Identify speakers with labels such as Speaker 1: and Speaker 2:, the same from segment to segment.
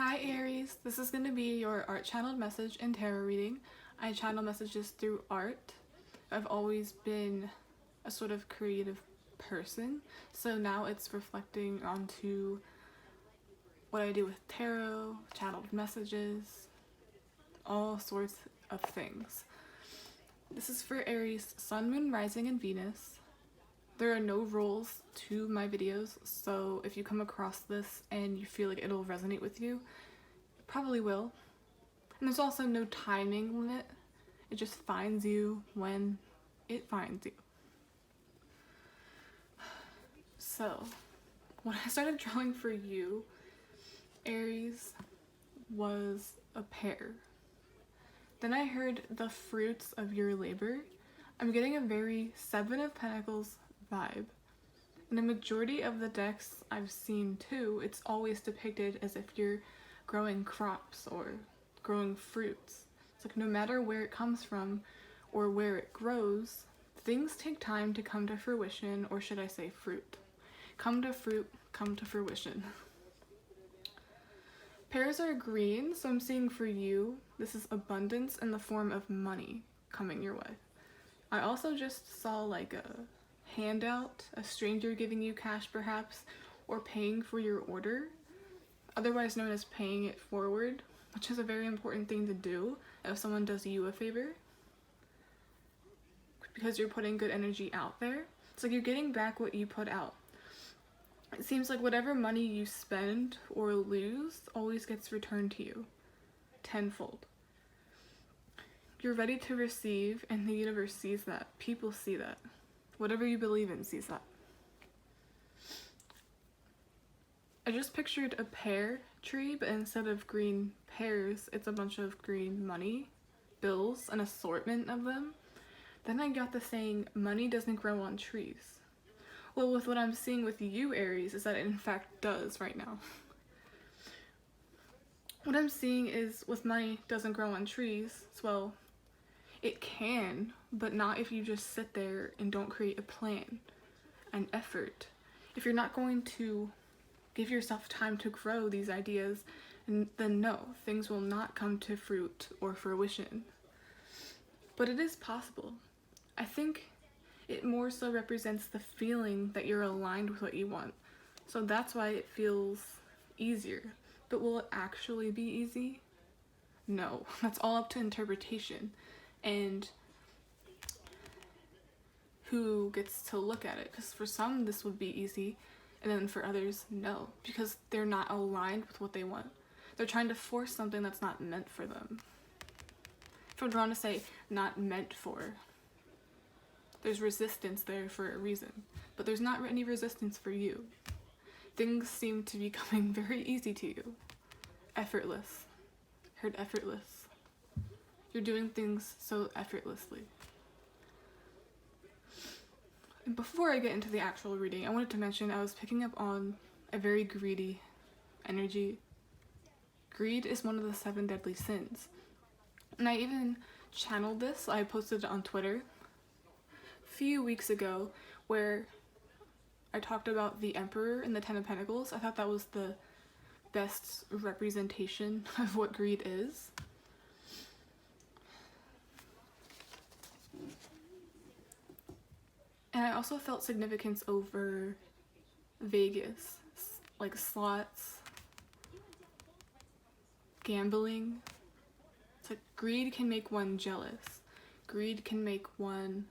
Speaker 1: Hi Aries, this is going to be your art channeled message and tarot reading. I channel messages through art. I've always been a sort of creative person, so now it's reflecting onto what I do with tarot, channeled messages, all sorts of things. This is for Aries, Sun, Moon, Rising, and Venus. There are no rules to my videos, so if you come across this and you feel like it'll resonate with you, it probably will. And there's also no timing limit. It just finds you when it finds you. So, when I started drawing for you, Aries, was a pear. Then I heard the fruits of your labor. I'm getting a very Seven of Pentacles vibe. In the majority of the decks I've seen too, it's always depicted as if you're growing crops or growing fruits. It's like no matter where it comes from or where it grows, things take time to come to fruition, or should I say fruit. Come to fruition. Pears are green, so I'm seeing for you, this is abundance in the form of money coming your way. I also just saw like a handout, a stranger giving you cash perhaps, or paying for your order, otherwise known as paying it forward, which is a very important thing to do if someone does you a favor, because you're putting good energy out there. It's like you're getting back what you put out. It seems like whatever money you spend or lose always gets returned to you tenfold. You're ready to receive, and the universe sees that. People see that. Whatever you believe in sees that. I just pictured a pear tree, but instead of green pears, it's a bunch of green money bills, an assortment of them. Then I got the saying, money doesn't grow on trees. Well, with what I'm seeing with you, Aries, is that it in fact does right now. What I'm seeing is with money doesn't grow on trees, well, it can, but not if you just sit there and don't create a plan, an effort. If you're not going to give yourself time to grow these ideas, then no, things will not come to fruit or fruition. But it is possible. I think it more so represents the feeling that you're aligned with what you want. So that's why it feels easier. But will it actually be easy? No, that's all up to interpretation and who gets to look at it, because for some this would be easy, and then for others no, because they're not aligned with what they want. They're trying to force something that's not meant for them. If I'm trying to say not meant for, there's resistance there for a reason, but there's not any resistance for you. Things seem to be coming very easy to you. Effortless. Heard effortless. You're doing things so effortlessly. And before I get into the actual reading, I wanted to mention I was picking up on a very greedy energy. Greed is one of the 7 deadly sins. And I even channeled this. I posted it on Twitter a few weeks ago where I talked about the Emperor and the 10 of Pentacles. I thought that was the best representation of what greed is. And I also felt significance over Vegas, like slots, gambling. It's like greed can make one jealous. Greed can make one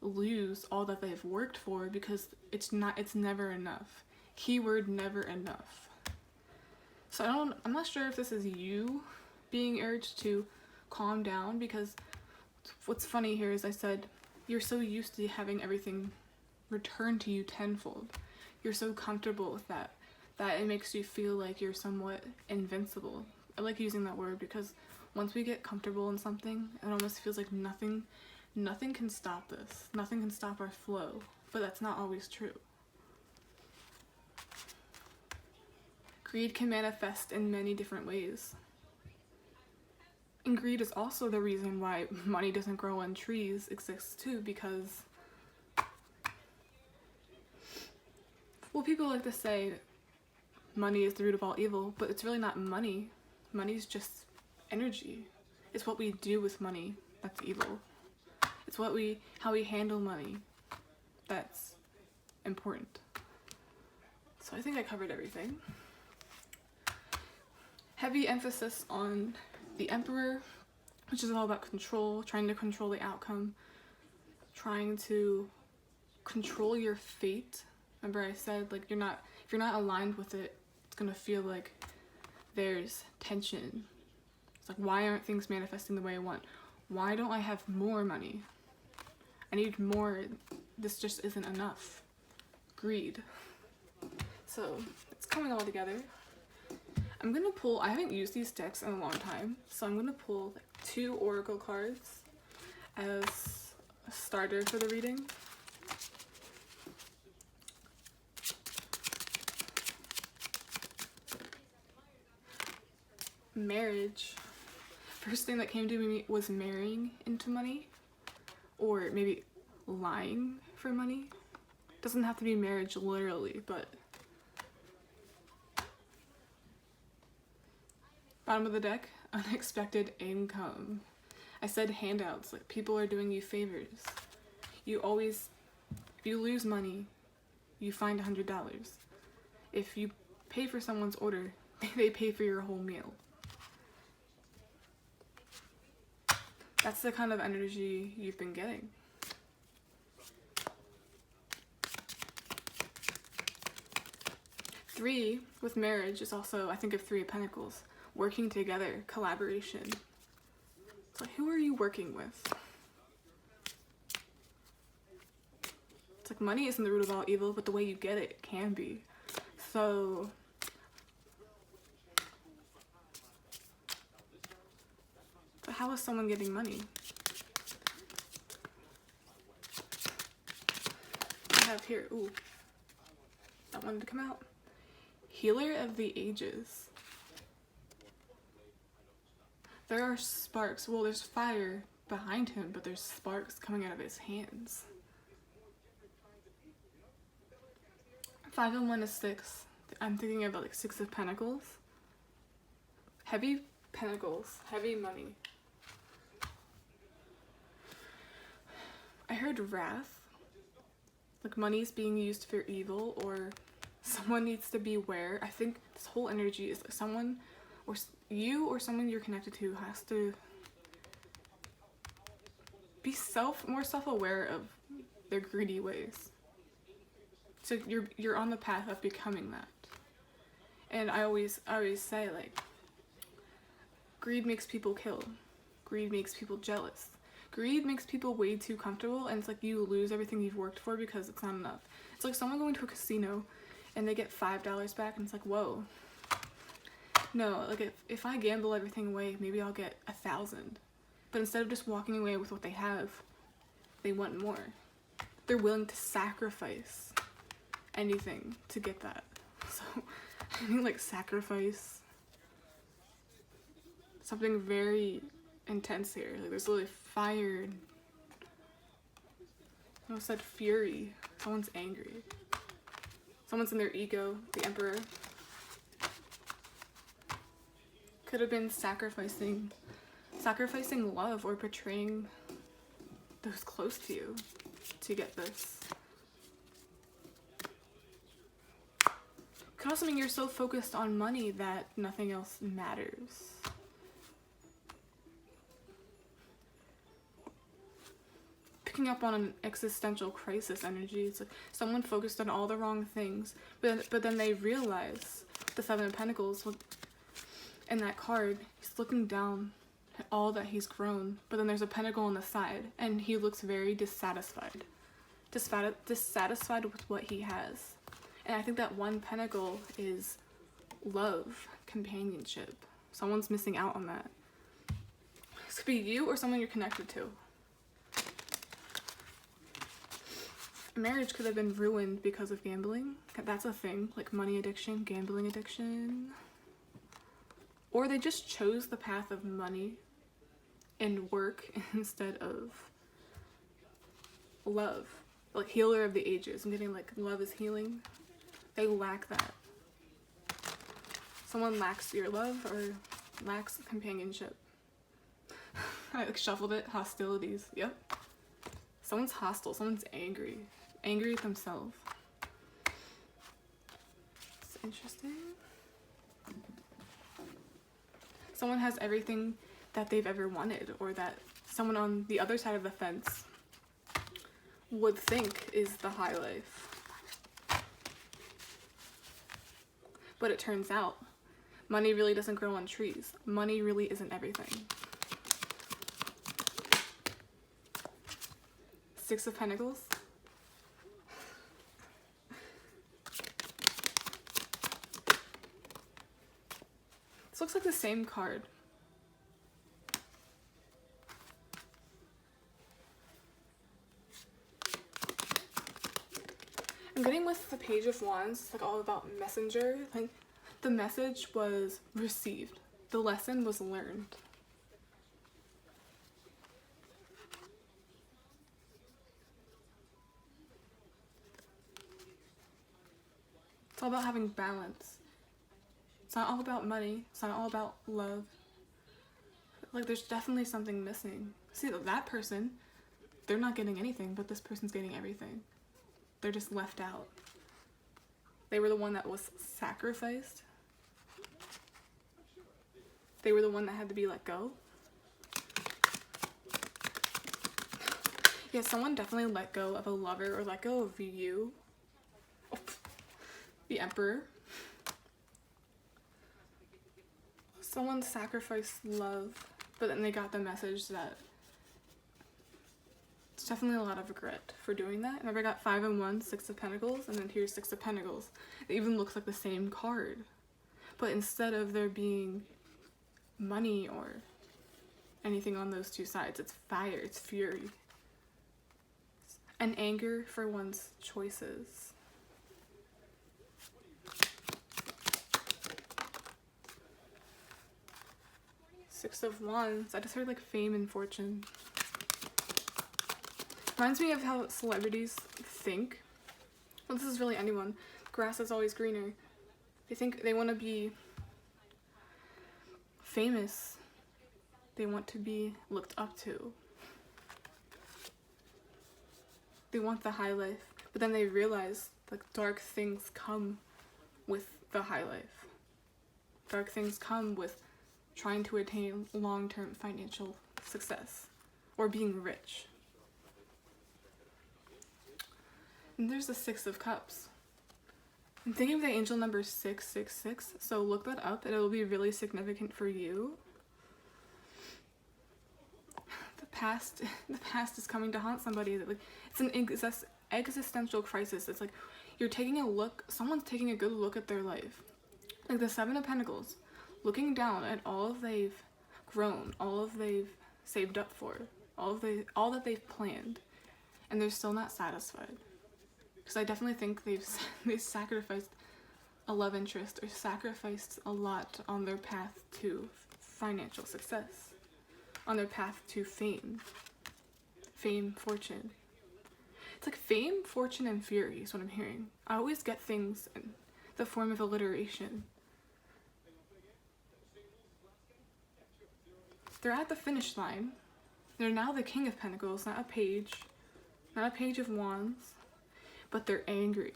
Speaker 1: lose all that they've worked for, because it's never enough. Keyword never enough. So I'm not sure if this is you being urged to calm down, because what's funny here is I said you're so used to having everything returned to you tenfold. You're so comfortable with that it makes you feel like you're somewhat invincible. I like using that word because once we get comfortable in something, it almost feels like nothing can stop this. Nothing can stop our flow, but that's not always true. Greed can manifest in many different ways. And greed is also the reason why money doesn't grow on trees exists too, because, well, people like to say money is the root of all evil, but it's really not money. Money's just energy. It's what we do with money that's evil. It's how we handle money that's important. So I think I covered everything. Heavy emphasis on the Emperor, which is all about control, trying to control the outcome, trying to control your fate. Remember I said, like, if you're not aligned with it, it's gonna feel like there's tension. It's like, why aren't things manifesting the way I want? Why don't I have more money? I need more. This just isn't enough. Greed. So it's coming all together. I'm gonna pull, I haven't used these decks in a long time, so I'm gonna pull 2 oracle cards as a starter for the reading. Marriage. First thing that came to me was marrying into money, or maybe lying for money. Doesn't have to be marriage literally, but bottom of the deck, unexpected income. I said handouts, like people are doing you favors. You always, if you lose money, you find $100. If you pay for someone's order, they pay for your whole meal. That's the kind of energy you've been getting. Three with marriage is also, I think of 3 of Pentacles. Working together, collaboration. It's like, who are you working with? It's like money isn't the root of all evil, but the way you get it can be. So how is someone getting money? I have here, ooh, that wanted to come out. Healer of the Ages. There are sparks. Well, there's fire behind him, but there's sparks coming out of his hands. 5 and 1 is 6. I'm thinking about like 6 of Pentacles. Heavy Pentacles, heavy money. I heard wrath. Like money's being used for evil, or someone needs to beware. I think this whole energy is like someone, or you or someone you're connected to has to be more self-aware of their greedy ways. So you're on the path of becoming that. And I always say, like, greed makes people kill. Greed makes people jealous. Greed makes people way too comfortable, and it's like you lose everything you've worked for because it's not enough. It's like someone going to a casino and they get $5 back, and it's like, whoa. No, like if I gamble everything away, maybe I'll get 1,000. But instead of just walking away with what they have, they want more. They're willing to sacrifice anything to get that. So I mean, like, sacrifice something very intense here. Like, there's literally fire. I almost said fury. Someone's angry. Someone's in their ego. The Emperor could have been sacrificing love or betraying those close to you to get this. Could also mean you're so focused on money that nothing else matters. Picking up on an existential crisis energy. It's like someone focused on all the wrong things, but then they realize the 7 of Pentacles in that card. He's looking down at all that he's grown, but then there's a pentacle on the side, and he looks very dissatisfied with what he has. And I think that one pentacle is love, companionship. Someone's missing out on that. This could be you or someone you're connected to. Marriage could have been ruined because of gambling. That's a thing, like money addiction, gambling addiction. Or they just chose the path of money and work instead of love. Like healer of the ages. I'm getting like love is healing. They lack that. Someone lacks your love or lacks companionship. I like shuffled it. Hostilities. Yep. Someone's hostile. Someone's angry. Angry at themselves. It's interesting. Someone has everything that they've ever wanted, or that someone on the other side of the fence would think is the high life. But it turns out, money really doesn't grow on trees. Money really isn't everything. Six of Pentacles. This looks like the same card. I'm getting with the Page of Wands, it's like all about messenger. Like the message was received. The lesson was learned. It's all about having balance. It's not all about money. It's not all about love. Like there's definitely something missing. See, that person, they're not getting anything, but this person's getting everything. They're just left out. They were the one that was sacrificed. They were the one that had to be let go. Yeah, someone definitely let go of a lover or let go of you. Oh, the Emperor. Someone sacrificed love, but then they got the message that it's definitely a lot of regret for doing that. And I got 5 and 1, 6 of Pentacles, and then here's 6 of Pentacles. It even looks like the same card. But instead of there being money or anything on those two sides, it's fire, it's fury. And anger for one's choices. Six of Wands. I just heard like fame and fortune. Reminds me of how celebrities think. Well, this is really anyone. Grass is always greener. They think they want to be famous. They want to be looked up to. They want the high life. But then they realize like dark things come with the high life. Dark things come with trying to attain long-term financial success or being rich. And there's the 6 of Cups. I'm thinking of the angel number 666, so look that up and it'll be really significant for you. The past is coming to haunt somebody. Like it's an existential crisis. It's like you're taking a look, someone's taking a good look at their life. Like the 7 of Pentacles, looking down at all they've grown, all of they've saved up for, all that they've planned, and they're still not satisfied. Because I definitely think they've sacrificed a love interest or sacrificed a lot on their path to financial success, on their path to fame, fortune. It's like fame, fortune, and fury is what I'm hearing. I always get things in the form of alliteration. They're at the finish line. They're now the King of Pentacles, not a page of Wands, but they're angry.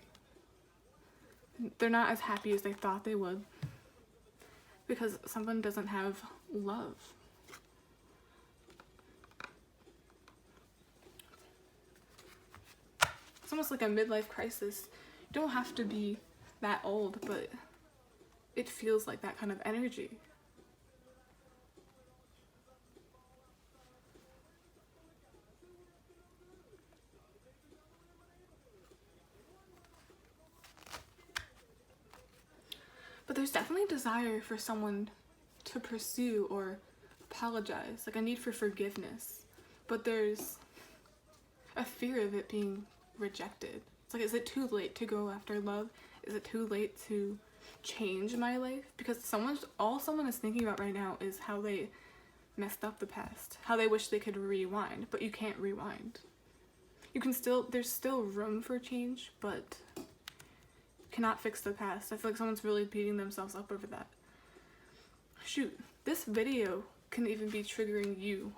Speaker 1: They're not as happy as they thought they would because someone doesn't have love. It's almost like a midlife crisis. You don't have to be that old, but it feels like that kind of energy. But there's definitely a desire for someone to pursue or apologize, like a need for forgiveness. But there's a fear of it being rejected. It's like, is it too late to go after love? Is it too late to change my life? Because all someone is thinking about right now is how they messed up the past, how they wish they could rewind, but you can't rewind. There's still room for change, but cannot fix the past. I feel like someone's really beating themselves up over that. shoot, this video can even be triggering you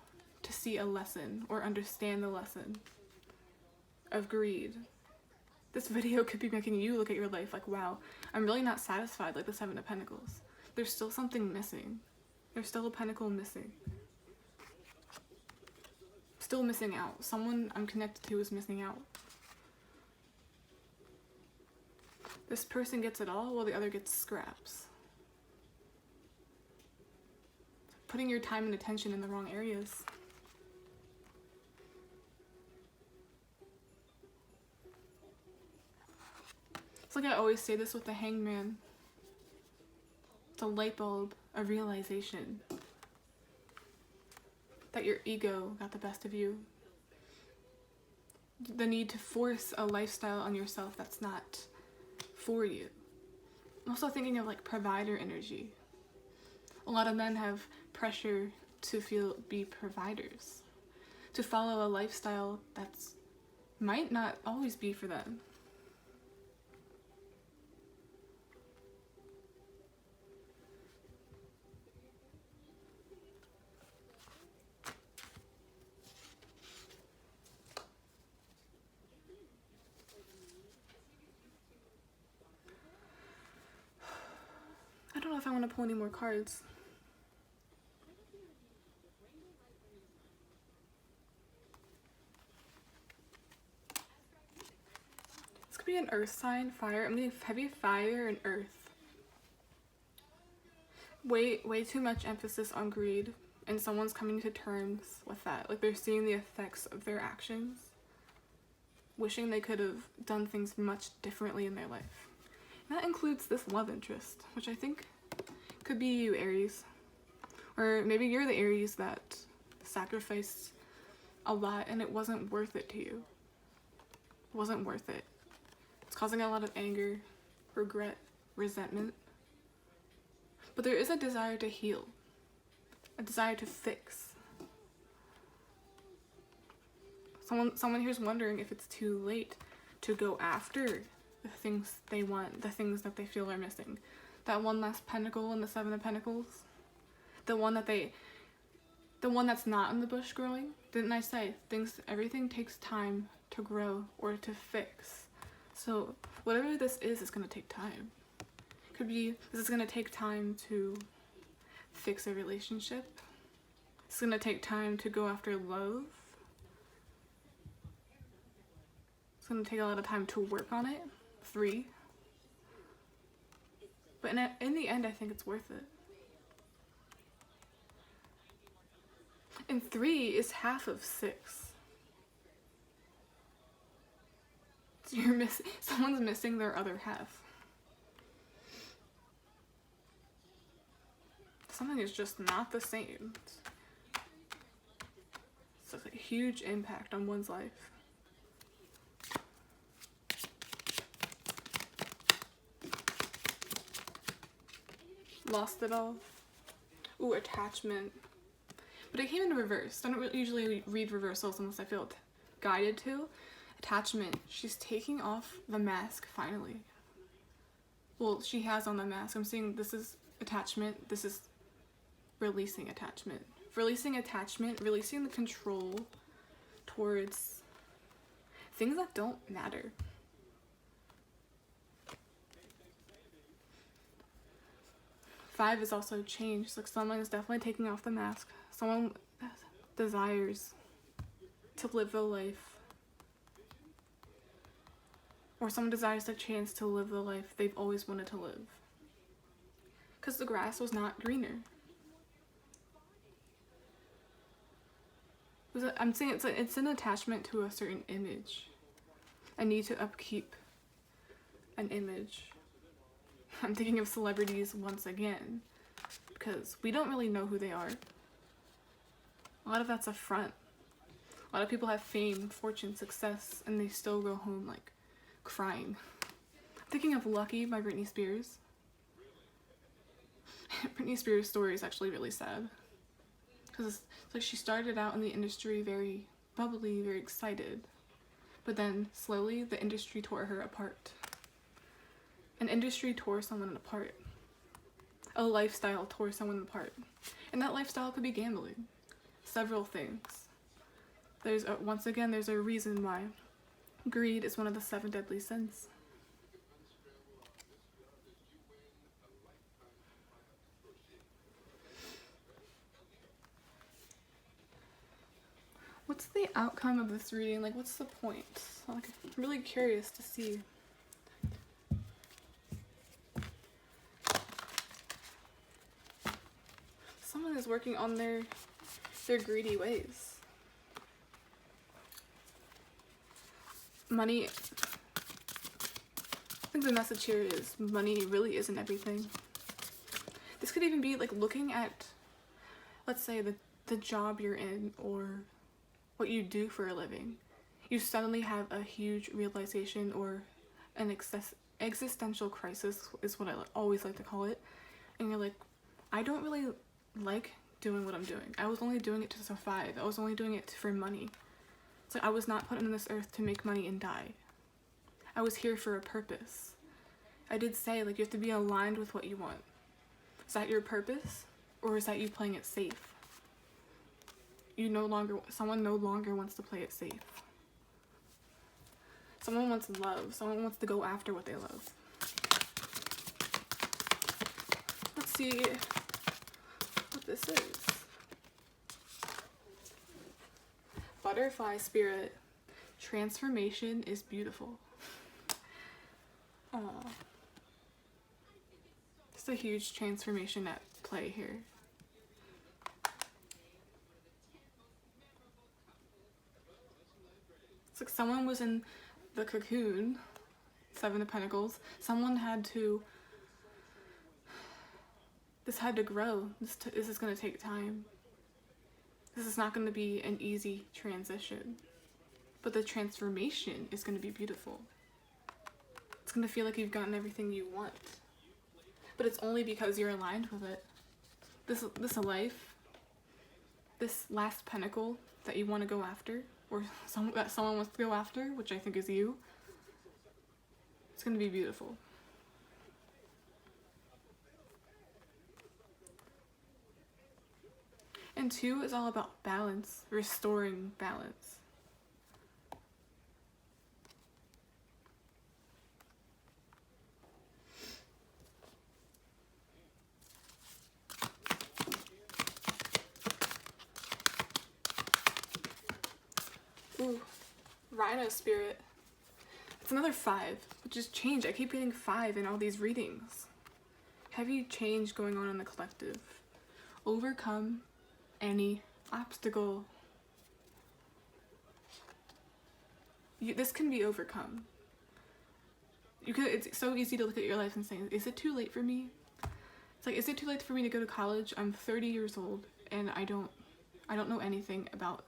Speaker 1: to see a lesson or understand the lesson of greed. This video could be making you look at your life like, wow, I'm really not satisfied like the Seven of Pentacles. There's still something missing. There's still a pentacle missing. Still missing out. Someone I'm connected to is missing out. This person gets it all while the other gets scraps. Putting your time and attention in the wrong areas. It's like I always say this with the Hangman. It's a light bulb, a realization that your ego got the best of you. The need to force a lifestyle on yourself that's not for you. I'm also thinking of like provider energy. A lot of men have pressure to be providers, to follow a lifestyle that's might not always be for them. I don't know if I want to pull any more cards. This could be an earth sign, fire. I'm getting heavy fire and earth. Way too much emphasis on greed, and someone's coming to terms with that. Like they're seeing the effects of their actions, wishing they could have done things much differently in their life. And that includes this love interest, which I think could be you, Aries. Or maybe you're the Aries that sacrificed a lot and it wasn't worth it to you. It wasn't worth it. It's causing a lot of anger, regret, resentment. But there is a desire to heal, a desire to fix. Someone here's wondering if it's too late to go after the things they want, the things that they feel are missing. That one last pentacle in the Seven of Pentacles. The one that's not in the bush growing. Didn't I say everything takes time to grow or to fix. So whatever this is, it's gonna take time. Could be this is gonna take time to fix a relationship. It's gonna take time to go after love. It's gonna take a lot of time to work on it. 3. But in the end, I think it's worth it. And 3 is half of 6. So someone's missing their other half. Something is just not the same. It's like a huge impact on one's life. Lost it all. Ooh, attachment. But it came in reverse. I don't usually read reversals unless I feel guided to. Attachment. She's taking off the mask finally. Well, she has on the mask. I'm seeing this is attachment. This is releasing attachment. Releasing attachment, releasing the control towards things that don't matter. Five is also change. Like someone is definitely taking off the mask. Someone desires to live the life, or someone desires the chance to live the life they've always wanted to live. Because the grass was not greener. I'm saying it's an attachment to a certain image. A need to upkeep an image. I'm thinking of celebrities once again, because we don't really know who they are. A lot of that's a front. A lot of people have fame, fortune, success, and they still go home like crying. I'm thinking of Lucky by Britney Spears. Britney Spears' story is actually really sad, because it's like she started out in the industry very bubbly, very excited, but then slowly the industry tore her apart. An industry tore someone apart. a lifestyle tore someone apart. And that lifestyle could be gambling. Several things. Once again, there's a reason why greed is one of the 7 deadly sins. What's the outcome of this reading? Like, what's the point? Like, I'm really curious to see. Someone is working on their greedy ways. Money, I think the message here is money really isn't everything. This could even be like looking at, let's say, the job you're in or what you do for a living. You suddenly have a huge realization or an existential crisis is what I always like to call it. And you're like, I don't really like doing what I'm doing. I was only doing it to survive. I was only doing it for money. So I was not put on this earth to make money and die. I was here for a purpose. I did say, like, you have to be aligned with what you want. Is that your purpose? Or is that you playing it safe? Someone no longer wants to play it safe. Someone wants love. Someone wants to go after what they love. Let's see what this is. Butterfly spirit. Transformation is beautiful. There's a huge transformation at play here. It's like someone was in the cocoon, 7 of Pentacles. Someone had to, this had to grow. This is going to take time. This is not going to be an easy transition. But the transformation is going to be beautiful. It's going to feel like you've gotten everything you want. But it's only because you're aligned with it. This life, this last pentacle that you want to go after, or that someone wants to go after, which I think is you, it's going to be beautiful. And 2 is all about balance, restoring balance. Ooh, Rhino spirit. It's another 5, which is change. I keep getting 5 in all these readings. Heavy change going on in the collective. Overcome any obstacle. This can be overcome. It's so easy to look at your life and say, is it too late for me? It's like, is it too late for me to go to college? I'm 30 years old and I don't know anything about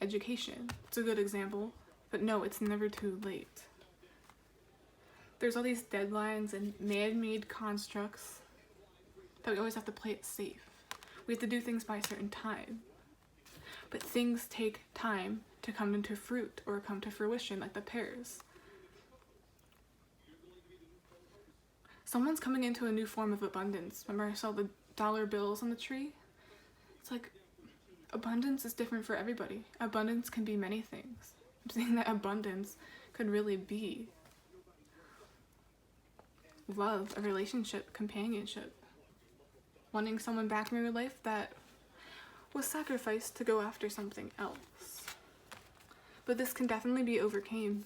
Speaker 1: education. It's a good example, but no, it's never too late. There's all these deadlines and man-made constructs that we always have to play it safe. We have to do things by a certain time. But things take time to come into fruit or come to fruition, like the pears. Someone's coming into a new form of abundance. Remember I saw the dollar bills on the tree? It's like, abundance is different for everybody. Abundance can be many things. I'm saying that abundance could really be love, a relationship, companionship. Wanting someone back in your life that was sacrificed to go after something else. But this can definitely be overcame.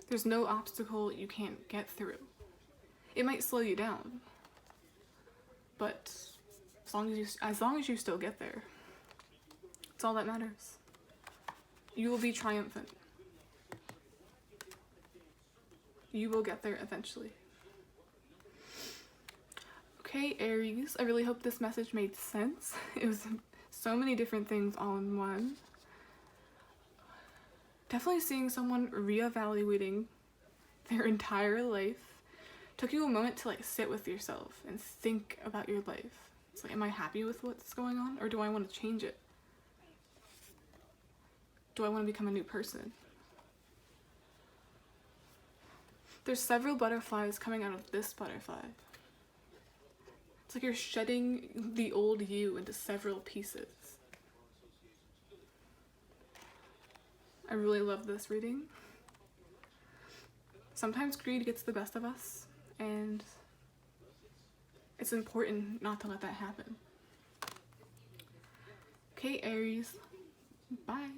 Speaker 1: There's no obstacle you can't get through. It might slow you down, but as long as you still get there, it's all that matters. You will be triumphant. You will get there eventually. Okay, Aries, I really hope this message made sense. It was so many different things all in one. Definitely seeing someone reevaluating their entire life. Took you a moment to like sit with yourself and think about your life. It's like, am I happy with what's going on, or do I want to change it? Do I want to become a new person? There's several butterflies coming out of this butterfly. It's like you're shedding the old you into several pieces. I really love this reading. Sometimes greed gets the best of us, and it's important not to let that happen. Okay, Aries. Bye.